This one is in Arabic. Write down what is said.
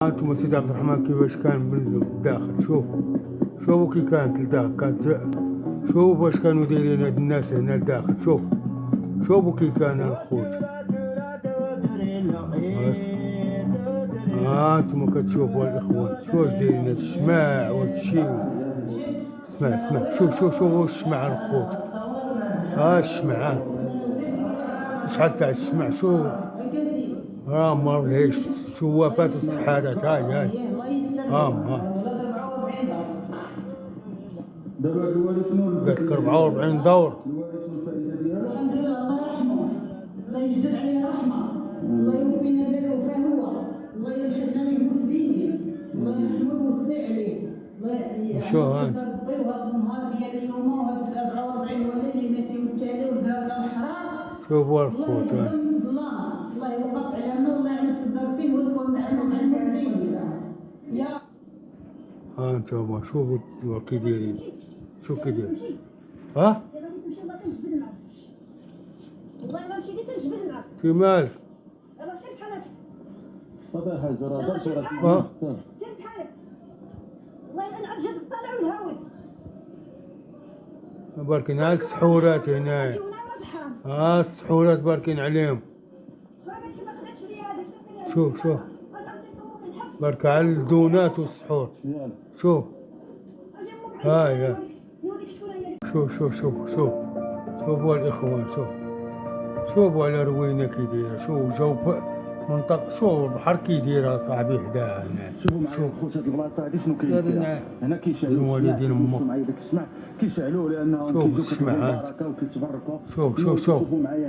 انتم سيدي عبد الرحمن كيفاش كان من الداخل. شوفوا كي كانت الداخل شوفوا واش كانوا دايرين هاد الناس هنا الداخل. شوفوا كي كان الخوت. انتم كتشوفوا الاخوان واش دايرين هاد الشماع وهاد الشيء. اسمع شوف الشمع الخوت. الشمع شحال تاع الشمع. ما لهيش شوافات الصحادات. هاي قالت لك 44 دور. الحمد لله، الله يرحمه، الله يجدد عليه رحمه، الله يوفينا بلا وفاه هو، الله يرحمنا المسلمين، الله يرحمه ويوسع عليه، الله شو هاد وهذا النهار ديال اليوم وهذا 44 ولد اللي فيه التالي ودار الحرام. شوفوا الخوت. الله يوقف علينا والله يعمل الدار فيه ويكون معنا مع المسلمين. يا انتم شوفوا كي دايرين. شوف كي دايرين. والله ما مشيتي تنجبدنا. في مالك؟ يلا شد حالك. تفضل حاج راه شد حالك. والله نعرف جد الطالع والهاوي. باركين على السحورات هنا. السحورات باركين عليهم. شوف بارك على الدونات والسحور. هاي شوفوا الاخوان. شوفوا على روينه كي دايره. جو منطقه. البحر كي دايره صاحبي حداها هنا. شوفوا معايا خوت هاد البلاصه هادي شنو كاين فيها. هنا كيشعلوا الوالدين شوفوا معايا داك الشمع كيشعلوه لانهم كيجيو كيطلبوا البركه وكيتبركوا. شوف شوفوا معايا.